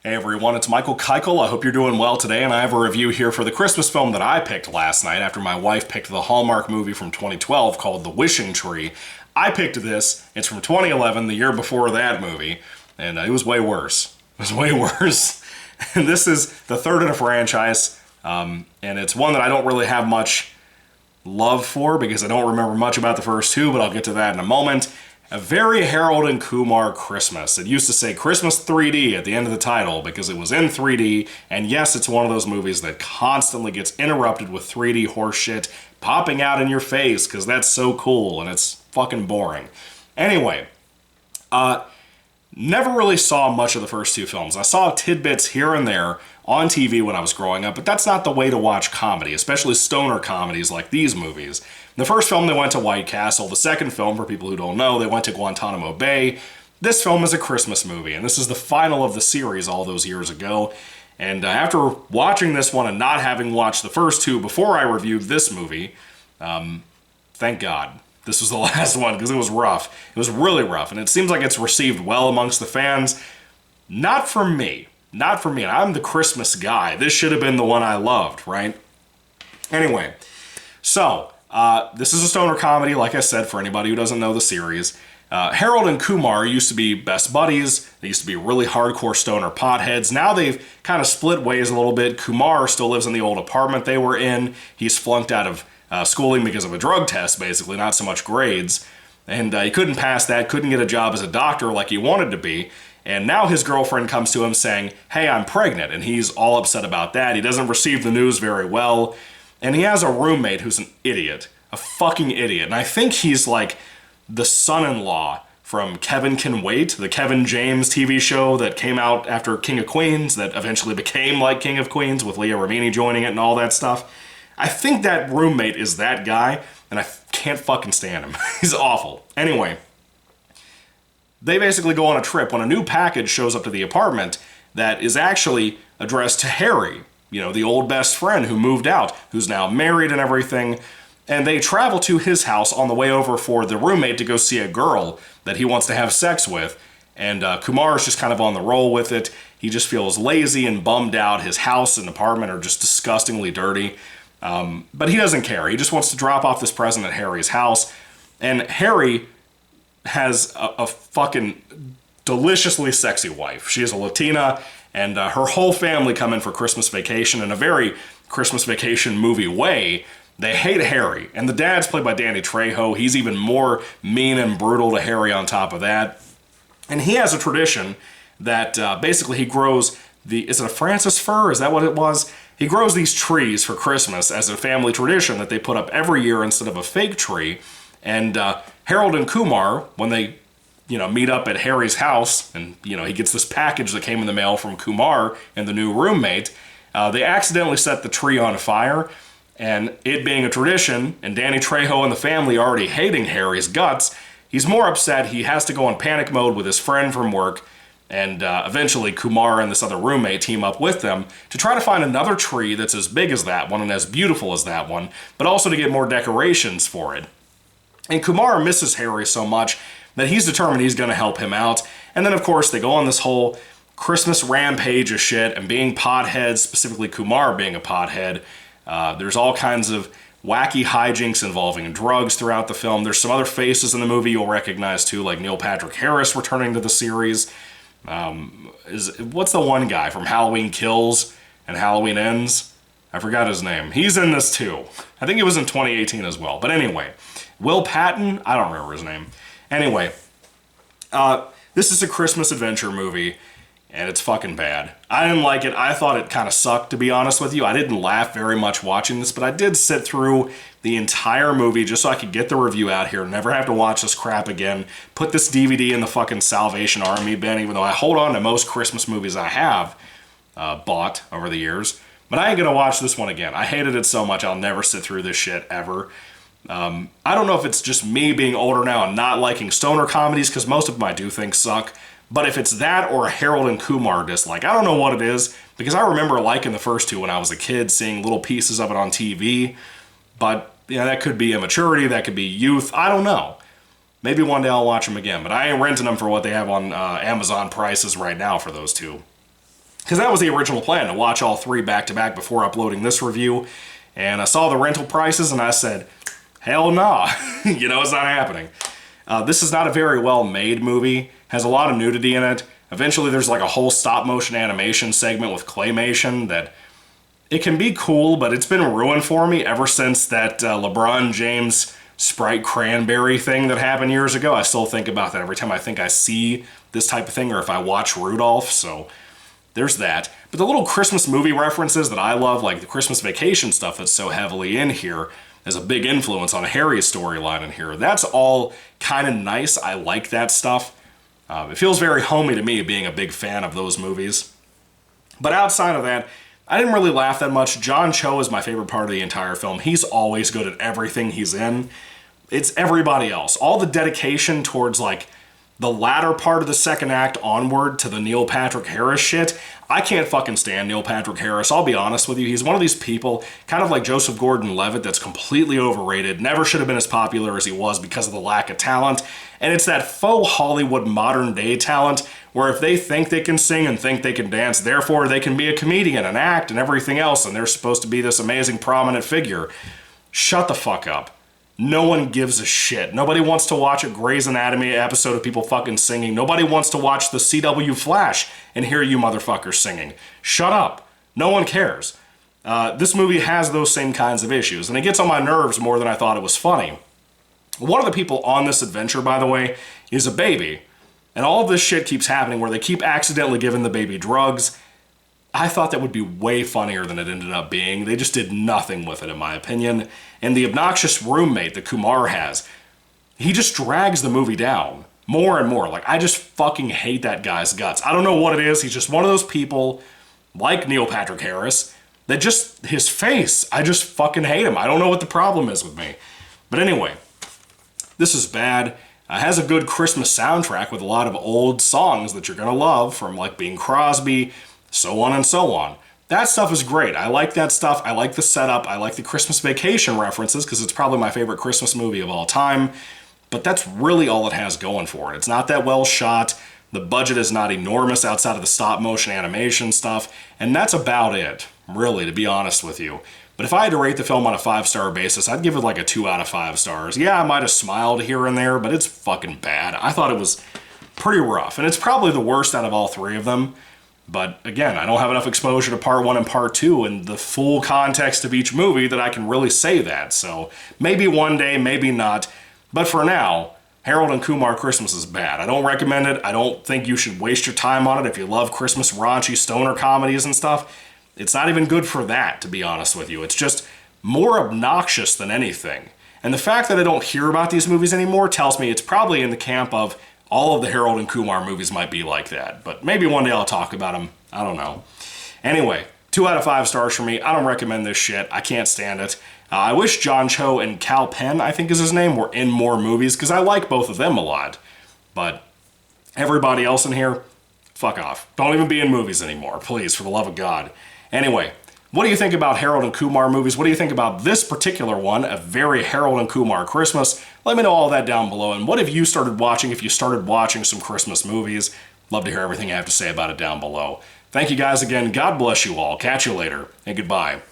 Hey everyone, it's Michael Kikle. I hope you're doing well today, and I have a review here for the Christmas film that I picked last night after my wife picked the Hallmark movie from 2012 called The Wishing Tree. I picked this. It's from 2011, the year before that movie, and it was way worse. It was way worse. And this is the third in a franchise, and it's one that I don't really have much love for because I don't remember much about the first two, but I'll get to that in a moment. A very Harold and Kumar Christmas. It used to say Christmas 3D at the end of the title because it was in 3D, and yes, it's one of those movies that constantly gets interrupted with 3D horseshit popping out in your face because that's so cool and it's fucking boring. Anyway, never really saw much of the first two films. I saw tidbits here and there on TV when I was growing up, but that's not the way to watch comedy, especially stoner comedies like these movies. The first film, they went to White Castle. The second film, for people who don't know, they went to Guantanamo Bay. This film is a Christmas movie, and this is the final of the series all those years ago. And after watching this one and not having watched the first two before I reviewed this movie, thank God this was the last one because it was rough. It was really rough, and it seems like it's received well amongst the fans. Not for me. Not for me. I'm the Christmas guy. This should have been the one I loved, right? Anyway, so this is a stoner comedy, like I said, for anybody who doesn't know the series. Harold and Kumar used to be best buddies. They used to be really hardcore stoner potheads. Now they've kind of split ways a little bit. Kumar still lives in the old apartment they were in. He's flunked out of schooling because of a drug test, basically, not so much grades. And he couldn't pass that, couldn't get a job as a doctor like he wanted to be. And now his girlfriend comes to him saying, hey, I'm pregnant. And he's all upset about that. He doesn't receive the news very well. And he has a roommate who's an idiot. A fucking idiot. And I think he's like the son-in-law from Kevin Can Wait, the Kevin James TV show that came out after King of Queens, that eventually became like King of Queens with Leah Remini joining it and all that stuff. I think that roommate is that guy, and I can't fucking stand him. He's awful. Anyway, they basically go on a trip when a new package shows up to the apartment that is actually addressed to Harry, you know, the old best friend who moved out, who's now married and everything. And they travel to his house on the way over for the roommate to go see a girl that he wants to have sex with. And Kumar is just kind of on the roll with it. He just feels lazy and bummed out. His house and apartment are just disgustingly dirty. But he doesn't care. He just wants to drop off this present at Harry's house. And Harry has a fucking deliciously sexy wife. She is a Latina, and her whole family come in for Christmas vacation in a very Christmas vacation movie way. They hate Harry, and the dad's played by Danny Trejo. He's even more mean and brutal to Harry on top of that. And he has a tradition that basically he grows is it a Francis fir? Is that what it was? He grows these trees for Christmas as a family tradition that they put up every year instead of a fake tree. And Harold and Kumar, when they, meet up at Harry's house, and, he gets this package that came in the mail from Kumar and the new roommate, they accidentally set the tree on fire. And it being a tradition, and Danny Trejo and the family already hating Harry's guts, he's more upset. He has to go in panic mode with his friend from work, and eventually Kumar and this other roommate team up with them to try to find another tree that's as big as that one and as beautiful as that one, but also to get more decorations for it. And Kumar misses Harry so much that he's determined he's going to help him out. And then, of course, they go on this whole Christmas rampage of shit, and being potheads, specifically Kumar being a pothead, there's all kinds of wacky hijinks involving drugs throughout the film. There's some other faces in the movie you'll recognize too, like Neil Patrick Harris returning to the series. What's the one guy from Halloween Kills and Halloween Ends? I forgot his name. He's in this too. I think it was in 2018 as well. But anyway, Will Patton? I don't remember his name. Anyway, this is a Christmas adventure movie, and it's fucking bad. I didn't like it. I thought it kind of sucked, to be honest with you. I didn't laugh very much watching this, but I did sit through the entire movie just so I could get the review out here, never have to watch this crap again, put this DVD in the fucking Salvation Army bin, even though I hold on to most Christmas movies I have bought over the years. But I ain't gonna watch this one again. I hated it so much, I'll never sit through this shit ever. I don't know if it's just me being older now and not liking stoner comedies, because most of them I do think suck. But if it's that or a Harold and Kumar dislike, I don't know what it is, because I remember liking the first two when I was a kid, seeing little pieces of it on TV. But, that could be immaturity, that could be youth, I don't know. Maybe one day I'll watch them again, but I ain't renting them for what they have on Amazon prices right now for those two. Because that was the original plan, to watch all three back to back before uploading this review. And I saw the rental prices and I said, hell nah, you know, it's not happening. This is not a very well made movie, has a lot of nudity in it. Eventually there's like a whole stop motion animation segment with claymation that it can be cool, but it's been ruined for me ever since that LeBron James Sprite Cranberry thing that happened years ago. I still think about that every time I think I see this type of thing or if I watch Rudolph, so there's that. But the little Christmas movie references that I love, like the Christmas Vacation stuff that's so heavily in here, as a big influence on Harry's storyline in here. That's all kind of nice. I like that stuff. It feels very homey to me, being a big fan of those movies. But outside of that, I didn't really laugh that much. John Cho is my favorite part of the entire film. He's always good at everything he's in. It's everybody else. All the dedication towards, like, the latter part of the second act onward to the Neil Patrick Harris shit. I can't fucking stand Neil Patrick Harris, I'll be honest with you. He's one of these people, kind of like Joseph Gordon-Levitt, that's completely overrated, never should have been as popular as he was because of the lack of talent. And it's that faux Hollywood modern day talent where if they think they can sing and think they can dance, therefore they can be a comedian and act and everything else, and they're supposed to be this amazing prominent figure. Shut the fuck up. No one gives a shit. Nobody wants to watch a Grey's Anatomy episode of people fucking singing. Nobody wants to watch the CW Flash and hear you motherfuckers singing. Shut up. No one cares. This movie has those same kinds of issues, and it gets on my nerves more than I thought it was funny. One of the people on this adventure, by the way, is a baby. And all of this shit keeps happening where they keep accidentally giving the baby drugs. I thought that would be way funnier than it ended up being. They just did nothing with it, in my opinion. And the obnoxious roommate that Kumar has, he just drags the movie down more and more. Like, I just fucking hate that guy's guts. I don't know what it is. He's just one of those people, like Neil Patrick Harris, that just, his face, I just fucking hate him. I don't know what the problem is with me. But anyway, this is bad. It has a good Christmas soundtrack with a lot of old songs that you're gonna love, from like Bing Crosby, so on and so on. That stuff is great. I like that stuff. I like the setup. I like the Christmas Vacation references because it's probably my favorite Christmas movie of all time. But that's really all it has going for it. It's not that well shot. The budget is not enormous outside of the stop motion animation stuff. And that's about it, really, to be honest with you. But if I had to rate the film on a 5-star basis, I'd give it like a 2 out of 5 stars. Yeah, I might have smiled here and there, but it's fucking bad. I thought it was pretty rough. And it's probably the worst out of all three of them. But again, I don't have enough exposure to part 1 and part 2 and the full context of each movie that I can really say that. So maybe one day, maybe not. But for now, Harold and Kumar Christmas is bad. I don't recommend it. I don't think you should waste your time on it if you love Christmas raunchy stoner comedies and stuff. It's not even good for that, to be honest with you. It's just more obnoxious than anything. And the fact that I don't hear about these movies anymore tells me it's probably in the camp of all of the Harold and Kumar movies might be like that. But maybe one day I'll talk about them. I don't know. Anyway, 2 out of 5 stars for me. I don't recommend this shit. I can't stand it. I wish John Cho and Cal Penn, I think is his name, were in more movies because I like both of them a lot. But everybody else in here, fuck off. Don't even be in movies anymore, please, for the love of God. Anyway, what do you think about Harold and Kumar movies? What do you think about this particular one, a very Harold and Kumar Christmas? Let me know all that down below. And what have you started watching if you started watching some Christmas movies? Love to hear everything I have to say about it down below. Thank you guys again. God bless you all. Catch you later, and goodbye.